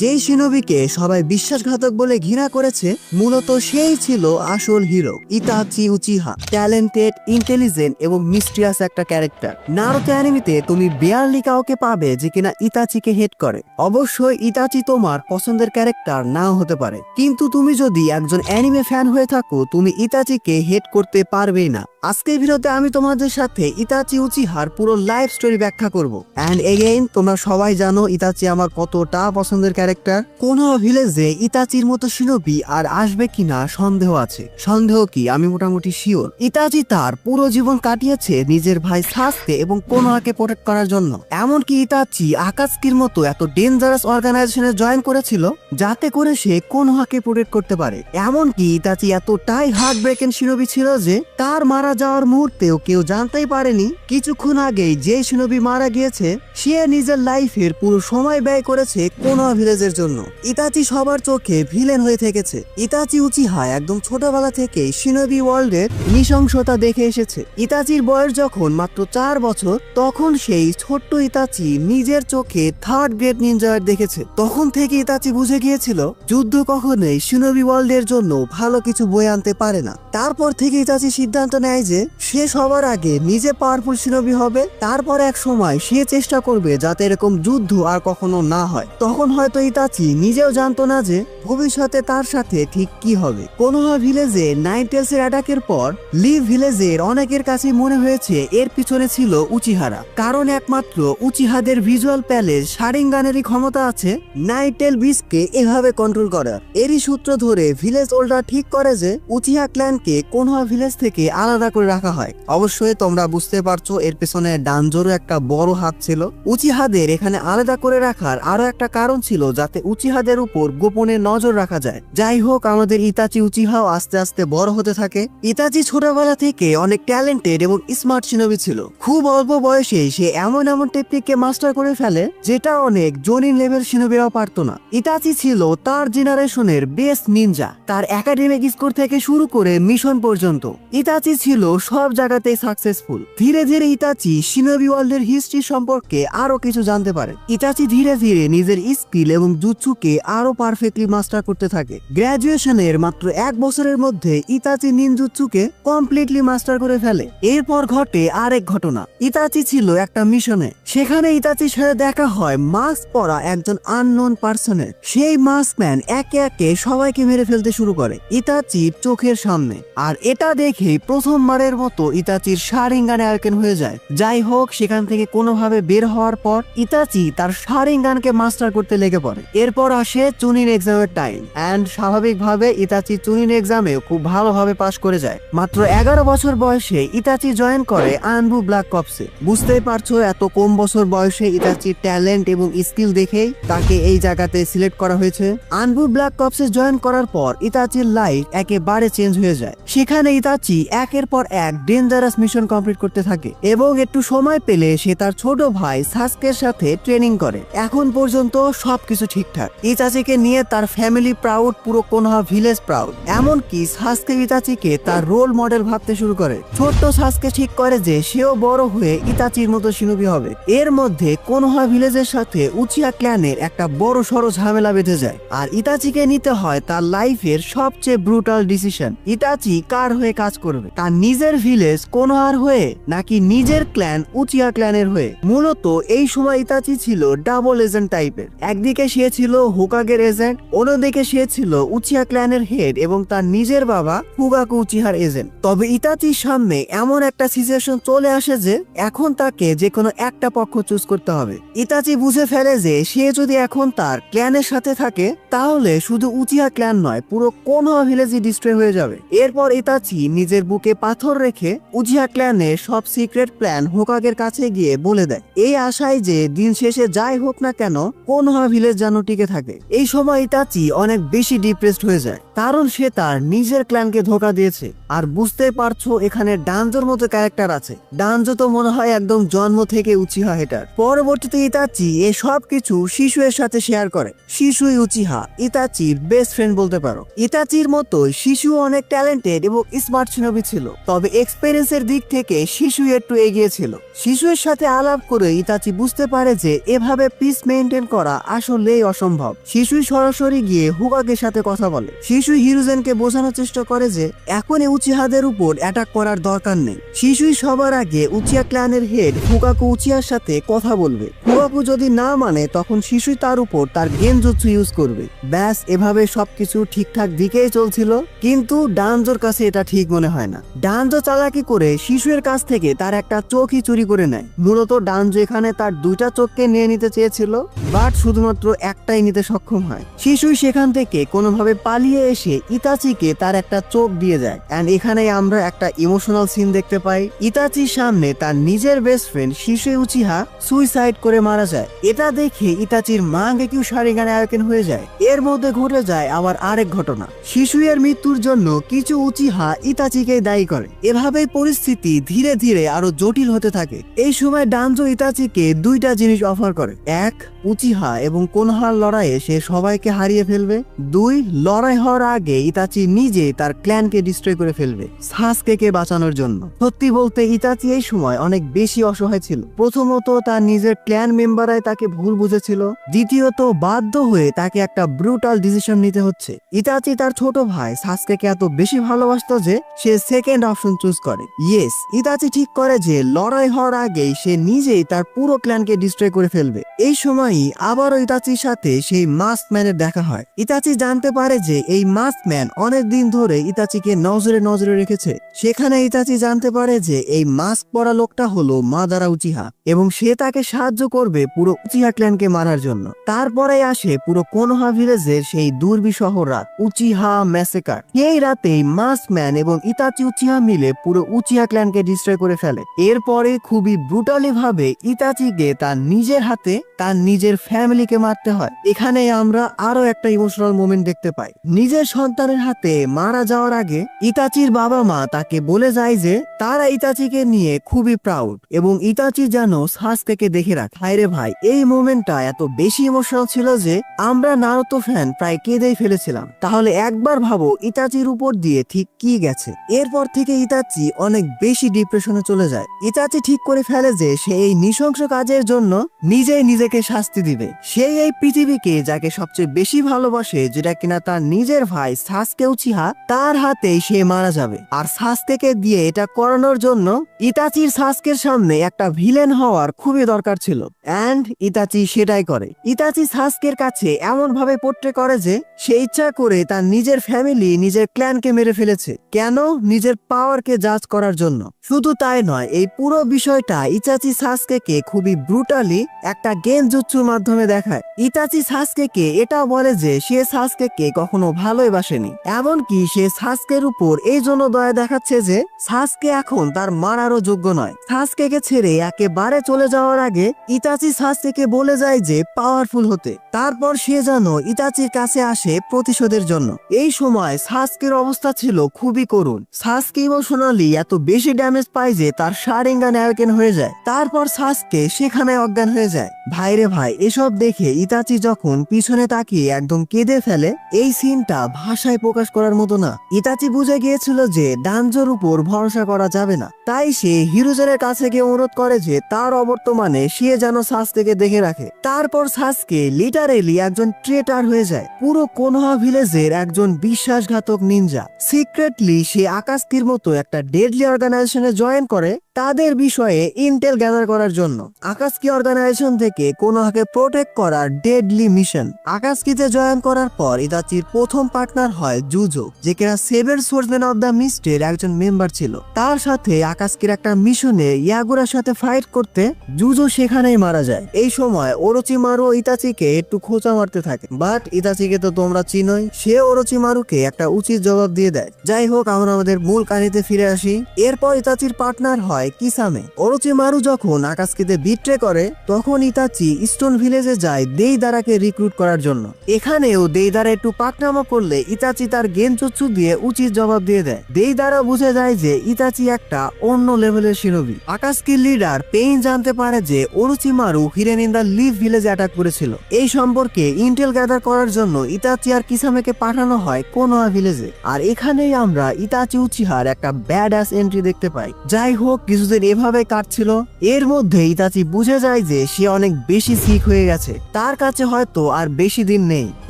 যেই শিনোবিকে সবাই বিশ্বাসঘাতক বলে ঘৃণা করেছে মূলত সেই ছিল আসল hero Itachi Uchiha. Talented, intelligent এবং মিস্ট্রিয়াস একটা ক্যারেক্টার। নারুতো অ্যানিমেতে তুমি বেয়ারলি কাউকে পাবে যে কিনা ইতাচিকে হেট করে। অবশ্যই ইতাচি তোমার পছন্দের ক্যারেক্টার নাও হতে পারে, কিন্তু তুমি যদি একজন অ্যানিমে ফ্যান হয়ে থাকো তুমি ইতাচিকে হেট করতে পারবেই না। আজকের ভিডিওতে আমি তোমাদের সাথে ইতাচি উচিহার পুরো লাইফ স্টোরি ব্যাখ্যা করব। অ্যান্ড এগেইন তোমরা সবাই জানো ইতাচি আমার কতটা পছন্দের ক্যারেক্টার। কোন ভিলেজে ইতাচির মতো শিনোবি আর আসবে কিনা সন্দেহ আছে। সন্দেহ কি, আমি মোটামুটি শিওর। ইতাচি তার পুরো জীবন কাটিয়েছে নিজের ভাই সাসকে এবং কোনোহাকে প্রোটেক্ট করার জন্য। এমনকি ইতাচি আকাতসুকির মতো এত ডেঞ্জারাস অর্গানাইজেশনে জয়েন করেছিল যাতে করে সে কোনোহাকে প্রোটেক্ট করতে পারে। এমনকি ইতাচি এতটাই হার্ট ব্রেকেন শিনোবি ছিল যে তার মারা যাওয়ার মুহূর্তেও কেউ জানতেই পারেনি কিছুক্ষণ আগেই যে শিনোবি মারা গিয়েছে সে নিজের লাইফের পুরো সময় ব্যয় করেছে কোনোহা ভিলেজের জন্য। ইতাচি সবার চোখে ভিলেন হয়ে থেকেছে। ইতাচি উচিহা একদম ছোটবেলা থেকেই শিনোবি ওয়ার্ল্ডের নৃশংসতা দেখে এসেছে। ইতাচির বয়স যখন মাত্র 4 বছর তখন সেই ছোট্ট ইতাচি নিজের চোখে থার্ড গ্রেড নিনজার দেখেছে। তখন থেকে ইতাচি বুঝে গিয়েছিল যুদ্ধ কখনোই শিনোবি ওয়ার্ল্ডের জন্য ভালো কিছু বয়ে আনতে পারে না। তারপর থেকে ইতাচি সিদ্ধান্ত নেয় যে সে সবার আগে নিজে পাওয়ারফুল শিনোবি হবে, তারপর এক সময় সে চেষ্টা করবে যাতে এরকম যুদ্ধ আর কখনো না হয়। তখন হয়তো ইতাচি নিজেও জানতো না যে ভবিষ্যতে তার সাথে ঠিক কি হবে। কোনোহা ভিলেজে নাইন টেলসের অ্যাটাকের পর লিভ ভিলেজের অনেকের কাছে মনে হয়েছে এর পিছনে ছিল উচিহারা, কারণ একমাত্র উচিহাদের ভিজুয়াল প্যালেস শারিঙ্গানেরই ক্ষমতা আছে নাইন টেল বিচকে এভাবে কন্ট্রোল করার। এরই সূত্র ধরে ভিলেজ ওল্ডার ঠিক করে যে উচিহা ক্ল্যানকে কোনোহা ভিলেজ থেকে আলাদা করে রাখা হয়। অবশ্যই তোমরা বুঝতে পারছো এর পেছনে ডানজোরও একটা বড় হাত ছিল। উচিহাদের এখানে আলাদা করে রাখার আরো একটা কারণ ছিল যাতে উচিহাদের উপর গোপনে নজর রাখা যায়। যাই হোক, আমাদের ইতাচি উচিহাও আস্তে আস্তে বড় হতে থাকে। ইতাচি ছোটবেলা থেকে অনেক ট্যালেন্টেড এবং স্মার্ট শিনোবি ছিল। খুব অল্প বয়সে সে এমন টেকনিককে মাস্টার করে ফেলে যেটা অনেক জোনিন লেভেল শিনোবিরাও পারতো না। ইতাচি ছিল তার জেনারেশনের বেস্ট নিনজা। তার একাডেমিক স্কোর থেকে শুরু করে মিশন পর্যন্ত ইতাচি ছিল সব জায়গাতে সাকসেসফুল। ধীরে ধীরে ইতাচি শিনোবি ওয়ার্ল্ডের হিস্ট্রি সম্পর্কে আরো কিছু জানতে পারে। ইতাচি ধীরে ধীরে নিজের স্কিল এবং জুৎসুকে আরো পারফেক্টলি মাস্টার করতে থাকে। গ্র্যাজুয়েশনের মাত্র 1 বছরের মধ্যে ইতাচি নিনজুৎসুকে কমপ্লিটলি মাস্টার করে ফেলে। এরপর ঘটে আরেক ঘটনা। ইতাচি ছিল একটা মিশনে, সেখানে ইতাচির সাথে দেখা হয় মাস্ক পরা একজন আননোন পার্সনের। সেই মাস্কম্যান একে একে সবাইকে মেরে ফেলতে শুরু করে ইতাচির চোখের সামনে। আর এটা দেখেই প্রথমবারের মতো ইতাচির শারিঙ্গানে আয়কেন হয়ে যায়। যাই হোক, সেখান থেকে কোনোভাবে বের হওয়ার পর ইতাচি তার শারিঙ্গানকে মাস্টার করতে লেগে পড়ে। এরপর আসে চুনিন এক্সামের টাইম এন্ড স্বাভাবিকভাবে ইতাচি চুনিন এক্সামেও খুব ভালোভাবে পাশ করে যায়। মাত্র 11 বছর বয়সে ইতাচি জয়েন করে আনবু ব্ল্যাক কপসে। বুঝতেই পারছো এত কম বছর বয়সে ইতাচির ট্যালেন্ট এবং স্কিল দেখেই তাকে এই জায়গাতে সিলেক্ট করা হয়েছে। আনবু ব্ল্যাক কপসে জয়েন করার পর ইতাচির লাইফ একেবারে চেঞ্জ হয়ে যায়। সেখানে ইতাচি একের পর এক ডেঞ্জারাস মিশন কমপ্লিট করতে থাকে এবং একটু সময় পেলে সে তার ছোট ভাই সাসকের সাথে ট্রেনিং করে। এখন পর্যন্ত সবকিছু ঠিকঠাক। ইতাচিকে নিয়ে তার ফ্যামিলি প্রাউড, পুরো কোনোহা ভিলেজ প্রাউড। এমনকি সাসকে ইতাচিকে তার রোল মডেল ভাবতে শুরু করে। ছোট্ট সাসকে ঠিক করে যে সেও বড় হয়ে ইতাচির মতো শিনোবি হবে। এর মধ্যে কোনোহা ভিলেজের সাথে উচিহা ক্ল্যানের একটা বড় সড়ো ঝামেলা বেঁধে যায় আর ইতাচিকে নিতে হয় তার লাইফের সবচেয়ে ব্রুটাল ডিসিশন। ইতাচি কার হয়ে কাজ করবে, তার নিজের ভিলেজ কোনোহার হয়ে নাকি নিজের ক্ল্যান উচিহা ক্ল্যানের হয়ে? মূলত এই সময় ইতাচি ছিল ডাবল এজেন্ট টাইপের। একদিকে সে ছিল হোকাগের এজেন্ট, অন্যদিকে সে ছিল উচিহা ক্ল্যানের হেড এবং তার নিজের বাবা ফুগাকু উচিহার এজেন্ট। তবে ইতাচির সামনে এমন একটা সিচুয়েশন চলে আসে যে এখন তাকে যে কোনো একটা পক্ষ চুজ করতে হবে। ইতাচি বুঝে ফেলে যে সে যদি এখন তার ক্ল্যানের সাথে থাকে তাহলে শুধু উচিহা ক্ল্যান নয়, পুরো কোনোহা ভিলেজই ডিস্ট্রয় হয়ে যাবে। এরপর ইতাচি নিজের বুকে পাথর রেখে উচিহা ক্ল্যানের সব সিক্রেট প্ল্যান হোকাগের কাছে গিয়ে বলে দেয়, এই আশায় যে দিন শেষে যাই হোক না কেন কোনোহা ভিলেজ যেন টিকে থাকে। এই সময় ইতাচি অনেক বেশি ডিপ্রেসড হয়ে যায়, কারণ সে তার নিজের ক্ল্যানকে ধোকা দিয়েছে। আর বুঝতে পারছো এখানে ডানজোর মতো ক্যারেক্টার আছে। ডানজো তো মনে হয় একদম জন্ম থেকে উচিহা হেটার। পরবর্তীতে ইতাচি এ সব কিছু শিশুয়ের সাথে শেয়ার করে। শিশুই উচিহা ইতাচির বেস্ট ফ্রেন্ড বলতে পারো। ইতাচির মতো শিশু অনেক ট্যালেন্টেড এবং স্মার্ট শিনোবি ছিল, তবে এক্সপেরিয়েন্সের দিক থেকে শিশু একটু এগিয়ে ছিল। শিশুর সাথে আলাপ করে ইতাচি বুঝতে পারে যে এভাবে পিস মেইনটেইন করা আসল বললেই অসম্ভব। শিশুই সরাসরি গিয়ে হুকাগের সাথে কথা বলে। শিশুই হিরোজেনকে বোঝানোর চেষ্টা করে যে এখন উচিহাদের উপর অ্যাটাক করার দরকার নেই। শিশুই সবার আগে উচিয়া ক্ল্যানের হেড হুকাকু উচিয়ার সাথে কথা বলবে। হুকাকু যদি না মানে তখন শিশুই তার উপর তার গেনজুৎসু ইউজ করবে। ব্যাস এভাবে সবকিছু ঠিকঠাক দিকেই চলছিল, কিন্তু ডানজোর কাছে এটা ঠিক মনে হয় না। ডানজো চালাকি করে শিশুর কাছ থেকে তার একটা চোখই চুরি করে নেয়। মূলত ডানজো এখানে তার দুইটা চোখকে নিয়ে নিতে চেয়েছিল, বাট শুধুমাত্র একটাই নিতে সক্ষম হয়। শিশুই সেখান থেকে কোনোভাবে পালিয়ে এসে ইতাচিকে তার একটা চোখ দিয়ে যায়। এন্ড এখানে আমরা একটা ইমোশনাল সিন দেখতে পাই। ইতাচির সামনে তার নিজের বেস্ট ফ্রেন্ড শিশুই উচিহা সুইসাইড করে মারা যায়। এটা দেখে ইতাচির মাঙ্গেকিউ শারিগানে আয়োকেন হয়ে যায়। এর মধ্যে ঘটে যায় আবার আরেক ঘটনা। শিশুয়ের মৃত্যুর জন্য কিছু উচিহা ইতাচিকে দায়ী করে। এভাবেই পরিস্থিতি ধীরে ধীরে আরো জটিল হতে থাকে। এই সময় ডানজো ইতাচিকে দুইটা জিনিস অফার করে। এক, উচিহা এবং কোনোহার লড়াইয়ে সে সবাইকে হারিয়ে ফেলবে। দুই, লড়াই হওয়ার আগে ইতাচি নিজে তার ক্ল্যানকে ডিস্ট্রয় করে ফেলবে সাসকেকে বাঁচানোর জন্য। সত্যি বলতে ইতাচি এই সময় অনেক বেশি অসহায় ছিল। প্রথমত তার নিজের ক্ল্যান মেম্বাররাই তাকে ভুল বুঝেছিল, দ্বিতীয়ত বাধ্য হয়ে তাকে একটা ব্রুটাল ডিসিশন নিতে হচ্ছে। ইতাচি তার ছোট ভাই সাসকেকে এত বেশি ভালোবাসতো যে সে সেকেন্ড অপশন চুজ করে। ইয়েস, ইতাচি ঠিক করে যে লড়াই হওয়ার আগেই সে নিজেই তার পুরো ক্ল্যানকে ডিস্ট্রয় করে ফেলবে। এই সময়ই আবারও ইতাচির সাথে সেই মাস্ক ম্যানের দেখা হয়। ইতাচি জানতে পারে যে এই মাস্ক ম্যান অনেক দিন ধরে ইতাচিকে নজরে নজরে রেখেছে। সেখানে ইতাচি জানতে পারে যে এই মাস্ক পরা লোকটা হলো মাদারা উচিহা এবং সে তাকে সাহায্য করবে পুরো উচিহা ক্ল্যানকে মারার জন্য। তারপরে আসে পুরো কোনোহা ভিলেজের সেই দুর্বিষহ রাত, উচিহা ম্যাসেকার। এই রাতেই মাস্ক ম্যান এবং ইতাচি উচিহা মিলে পুরো উচিহা ক্ল্যানকে ডিস্ট্রয় করে ফেলে। এরপরে খুবই ব্রুটালি ভাবে ইতাচিকে তার নিজের হাতে তার নিজের ফ্যামিলিকে মারতে হয়। এখানে আমরা আরো একটা ইমোশনাল মোমেন্ট দেখতে পাই। নিজের সন্তানের হাতে মারা যাওয়ার আগে ইতাচির বাবা মা তাকে বলে যায় যে তারা ইতাচিকে নিয়ে খুবই প্রাউড এবং ইতাচি যেন সাসকেকে দেখে রাখে। হায়রে ভাই, এই মোমেন্টটা এত বেশি ইমোশনাল ছিল যে আমরা নারুতো ফ্যান প্রায় কেঁদেই ফেলেছিলাম। তাহলে একবার ভাবো ইতাচির উপর দিয়ে ঠিক কি গেছে। এরপর থেকে ইতাচি অনেক বেশি ডিপ্রেশনে চলে যায়। ইতাচি ঠিক করে ফেলে যে সে এই নৃশংস কাজের জন্য নিজেই নিজেকে শাস্তি দিবে। সে এই পৃথিবীকে যাকে সবচেয়ে বেশি ভালোবাসে, যেটা কিনা তার নিজের ভাই সাসকে উচিহা, তার হাতেই সে মারা যাবে। আর সাসকেকে দিয়ে এটা করানোর জন্য ইতাচির সাসকের সামনে একটা ভিলেন হওয়ার খুবই দরকার ছিল। এন্ড ইতাচি সেটাই করে। ইতাচি সাসকের কাছে এমন ভাবে পোট্রে করে যে সে ইচ্ছা করে তার নিজের ফ্যামিলি, নিজের ক্ল্যানকে মেরে ফেলেছে। কেন? নিজের পাওয়ারকে জাজ করার জন্য। শুধু তাই নয়, এই পুরো বিষয়টা ইতাচি সাসকেকে খুবই ব্রুটালি একটা গেনজুৎসুর মাধ্যমে দেখায়। ইতাচি সাসকেকে এটা বলে যে সে সাসকেকে কখনো ভালোই বাসেনি, এমনকি সে সাসকের উপর এই জন্য দয়া দেখাচ্ছে যে সাসকে এখন তার মারারও যোগ্য নয়। সাসকেকে ছেড়ে একেবারে চলে যাওয়ার আগে ইতাচি সাসকেকে বলে যায় যে পাওয়ারফুল হতে। তারপর সে যেন ইতাচির কাছে আসে প্রতিশোধের জন্য। এই সময় সাসকের অবস্থা ছিল খুবই করুণ। সাসকে ইমোশনালি এত বেশি ড্যামেজ পায় যে তার শারিঙ্গান অ্যাওয়েকেন হয়ে যায়। তারপর সাসকে সেখানে অজ্ঞান হয়ে যায়। ভাইরে ভাই, এসব দেখে ইতাচি যখন পিছনে তাকিয়ে একদম কেঁদে ফেলে, এই সিনটা ভাষায় প্রকাশ করার মতো না। ইতাচি বুঝে গিয়েছিল যে ডানজোর উপর ভরসা করা যাবে না, তাই সে হিরোজেনের কাছে গিয়ে অনুরোধ করে যে তার অবর্তমানে সে যেন সাসকেকে দেখে রাখে। তারপর সাসকে লিটারেলি একজন ট্রেটার হয়ে যায়, পুরো কোনোহা ভিলেজের একজন বিশ্বাসঘাতক নিনজা। সিক্রেটলি সে আকাশকির মতো একটা ডেডলি অর্গানাইজেশনে জয়েন করে তাদের বিষয়ে ইন্টেল গ্যাদার করার জন্য। আকাশকি অর্গানাইজেশন থেকে কোনোহাকে প্রোটেক্ট করার ডেডলি মিশন। আকাশকিতে জয়েন করার পর ইতাচির প্রথম পার্টনার হয় জুজো, যে কিনা সেভেন সোর্সম্যান অব দ্য মিস্টের একজন মেম্বার ছিল। তার সাথে আকাশকির একটা মিশনে ইয়াগুরার সাথে ফাইট করতে জুজো সেখানেই মারা যায়। এই সময় ওরোচিমারু ইতাচিকে একটু খোঁচা মারতে থাকে, বাট ইতাচিকে তো তোমরা চিনোই, সে ওরোচিমারুকে একটা উচিত জবাব দিয়ে দেয়। যাই হোক, আমরা আমাদের মূল কাহিনীতে ফিরে আসি। এরপর ইতাচির পার্টনার হয় কিসামে। ওরোচিমারু যখন আকাশকিতে বিট্রে করে, তখন ইতাচি স্টোন ভিলেজে যায় দেইদারাকে রিক্রুট করার জন্য। এখানেও দেইদারা একটু পাকনামা করলে ইতাচি তার গেনজুৎসু দিয়ে উচিত জবাব দিয়ে দেয়। দেইদারা বুঝে যায় যে ইতাচি একটা অন্য লেভেলের শিনোবি। আকাশকির লিডার পেইন জানতে পারে যে Orochimaru hidden in the leaf ভিলেজে অ্যাটাক করেছিল। এই সম্পর্কে ইন্টেল গ্যাদার করার জন্য ইতাচি আর কিসামেকে পাঠানো হয় কোনোহা ভিলেজে। আর এখানেই আমরা ইতাচি উচিহার একটা ব্যাড অ্যাস এন্ট্রি দেখতে পাই। যাই হোক, কিছুদিন এভাবে কাটছিল। এর মধ্যে ইতাচি বুঝে যায় যে সে অনেক বেশি সিক হয়ে গেছে, তার কাছে হয়তো আর বেশি দিন নেই।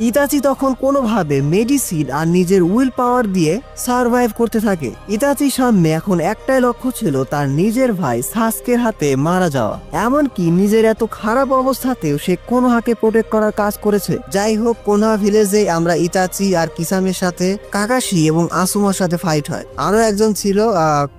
ইতাচি তখন কোনোভাবে মেডিসিন আর নিজের উইল পাওয়ার দিয়ে সার্ভাইভ করতে থাকে। ইতাচির সামনে এখন একটাই লক্ষ্য ছিল তার নিজের ভাই সাসকের হাতে মারা যাওয়া। এমনকি নিজের এত খারাপ অবস্থাতেও সে কোনোহাকে প্রোটেক্ট করার কাজ করেছে। যাই হোক, কোনোহা ভিলেজে আমরা ইতাচি আর কিসামের সাথে কাকাশি এবং আসুমার সাথে ফাইট হয়। আরো একজন ছিল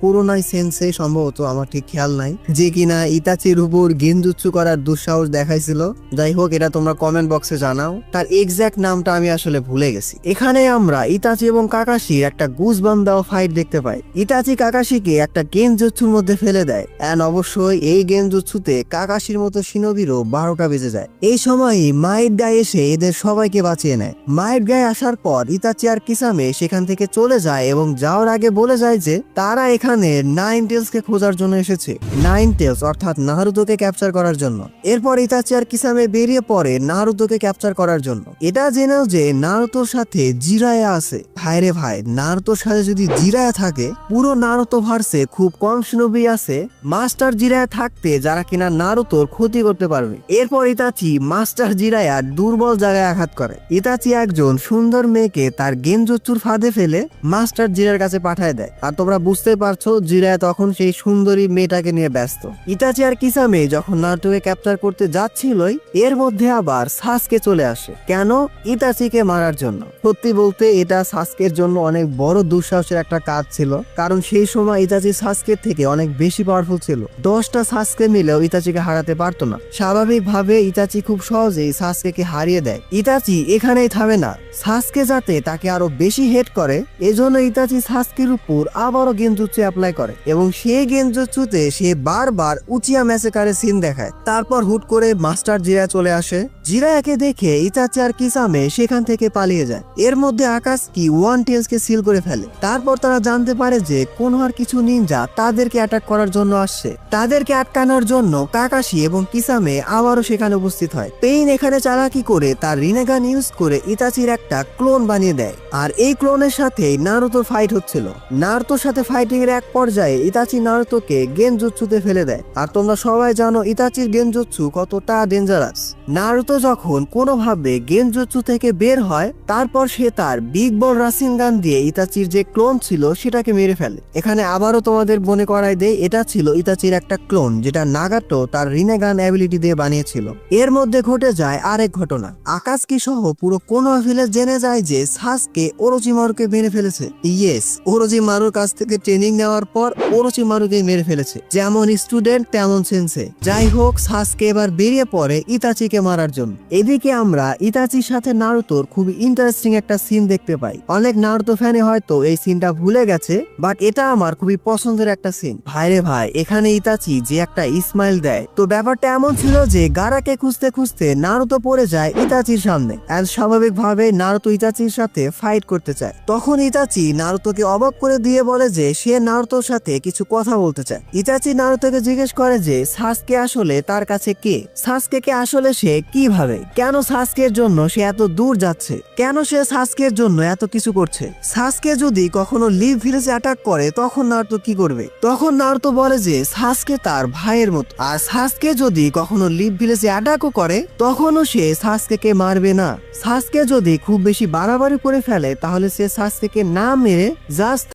কুরোনাই সেন্সেই সম্ভবত, আমার ঠিক খেয়াল নাই, যে কিনা ইতাচির উপর গেনজুৎসু করার দুঃসাহস দেখাইছিল। যাই হোক, এটা তোমরা কমেন্ট বক্সে জানাও, তার এক্সাক্ট নামটা আমি আসলে ভুলে গেছি। এখানে আমরা ইতাচি এবং কাকাশির একটা গুজবাম দেওয়া ফাইট দেখতে পাই। ইতাচি কাকাশিকে একটা গেনজুৎসুর মধ্যে ফেলে দেয়, এন্ড অবশ্যই এই গেনজুৎসুতে কাকাশির মতো শিনোবিরও 12টা বেজে যায়। এই সময়ই মাইট গাই এসে এদের সবাইকে বাঁচিয়ে নেয়। মাইট গাই আসার পর ইতাচি আর কিসামে সেখান থেকে চলে যায় এবং যাওয়ার আগে বলে যায় যে তারা এখানে নাইন টেলসকে খোঁজার জন্য এসেছে, নাইন টেলস অর্থাৎ নারুতোকে ক্যাপচার করার জন্য। এরপর ইতাচি আর কিসামে বেরিয়ে পড়ে নারুতোকে ক্যাপচার করার জন্য। এটা জেনেও যে নারুতোর সাথে জিরায়া আছে। ভাইরে ভাই, নারুতোর সাথে যদি জিরায়া থাকে, পুরো নারুতো ভার্সে খুব কম শিনোবি আছে মাস্টার জিরায়া থাকতে যারা কিনা নারুতোর ক্ষতি করতে পারবে। এরপর ইতাচি মাস্টার জিরায়ার দুর্বল জায়গায় আঘাত করে। ইতাচি একজন সুন্দর মেয়েকে তার গেনজুৎসুর ফাঁদে ফেলে মাস্টার জিরার কাছে পাঠায় দেয়। আর তোমরা বুঝতে পারছো জিরায়া তখন সেই সুন্দরী মেয়েটাকে নিয়ে ব্যস্ত। ইতাচি আর কিসামে যখন নারুতোকে ক্যাপচার করতে যাচ্ছিলই, এর মধ্যে আবার সাসকে চলে আসে। কেন? ইতাচিকে মারার জন্য। সত্যি বলতে এটা সাসকের জন্য অনেক বড় দুঃসাহসের একটা কাজ ছিল, কারণ সেই সময় ইতাচি সাসকের থেকে অনেক বেশি পাওয়ারফুল ছিল। 10টা সাসকে মিলেও ইতাচিকে হারাতে পারতো না। স্বাভাবিকভাবে ইতাচি খুব সহজেই সাসকেকে হারিয়ে দেয়। ইতাচি এখানেই থামে না, সাসকে যাতে তাকে আরো বেশি হেট করে এজন্য ইতাচি সাসকের উপর আবারও গেনজুৎসু অ্যাপ্লাই করে এবং সেই গেনজুৎসুতে সে বারবার উচিয়া ম্যাসেকারের সিন দেখায়। তারপর হুট করে মাস্টার জিরায়া চলে আসে। জিরায়াকে দেখে ইতাচি আর কিসামে সেখান থেকে পালিয়ে যায়। এর মধ্যে আকাশকি ওয়ান টেলসকে সিল করে ফেলে। তারপর তারা জানতে পারে যে কোনোহার কিছু নিনজা তাদেরকে অ্যাটাক করার জন্য আসছে। তাদেরকে আটকানোর জন্য কাকাশি এবং কিসামে আবারও সেখানে উপস্থিত হয়। পেইন এখানে চালাকি করে তার রিনেগান ইউজ করে ইতাচির একটা ক্লোন বানিয়ে দেয়, আর এই ক্লোনের সাথে নারুতোর ফাইট হচ্ছিল। নারুতোর সাথে ফাইটিং এর এক পর্যায়ে ইতাচি নারুতোকে গেনজুৎসুতে ফেলে দেয়। আর তোমরা সবাই জানো ইতাচির গেনজুৎসু কতটা ডেঞ্জারাস। নারুতো যখন কোনোভাবে গেনজুৎসু থেকে বের হয়, তারপর সে তার বিগ বল রাসিনগান দিয়ে ইতাচির যে ক্লোন ছিল সেটাকে মেরে ফেলে। এখানে আবারও তোমাদের মনে করাই দেয়, এটা ছিল ইতাচির একটা ক্লোন যেটা নাগাটো তার রিনেগান অ্যাবিলিটি দিয়ে বানিয়েছিল। এর মধ্যে ঘটে যায় আরেক ঘটনা। আকাশকি সহ পুরো কোনোহা ভিলেজ জেনে যায় যে সাসকে ওরোচিমারুকে মেরে ফেলেছে। ইয়েস, ওরোচিমারুর কাছ থেকে ট্রেনিং নেওয়ার পর ওরোচিমারুকে মেরে ফেলেছে। যেমন স্টুডেন্ট তেমন সেন্সে। যাই হোক, সাসকে এবার বেরিয়ে পড়ে ইতাচিকে মারার জন্য। এদিকে আমরা ইতাচির সাথে নারুতোর খুবই ইন্টারেস্টিং একটা সিন দেখতে পাই। অনেক নারুতো ফ্যানে হয়তো এই সিনটা ভুলে গেছে, বাট এটা আমার খুবই পছন্দের একটা সিন। ভাইরে ভাই, এখানে ইতাচি যে একটা ইসমাইল দেয়, তো ব্যাপারটা এমন ছিল যে গারাকে খুঁজতে খুঁজতে নারুতো পড়ে যায় ইতাচির সামনে। এন্ড স্বাভাবিকভাবে নারুতো ইতাচির সাথে ফাইট করতে চায়। তখন ইতাচি নারুতোকে অবাক করে দিয়ে বলে যে সে নারুতোর সাথে কিছু কথা বলতে চায়। ইতাচি নারুতোকে জিজ্ঞেস করে যে সাসকে আসলে তার কাছে কে, সাসকে আসলে সে কিভাবে, কেন সাসকের জন্য সে এত দূর যাচ্ছে, কেন সে সাসকের জন্য এত কিছু করছে। সাসকে যদি কখনো লিভ ভিলেজে অ্যাটাক করে তখন নারুতো কি করবে? তখন নারুতো বলে যে সাসকে তার ভাইয়ের মতো, আর সাসকে যদি কখনো লিভ ভিলেজে অ্যাটাকও করে তখনও সে সাসকে মারবে না। সাসকে যদি খুব বেশি বাড়াবাড়ি করে ফেলে তাহলে সে সাসকে না মেরে জাস্ট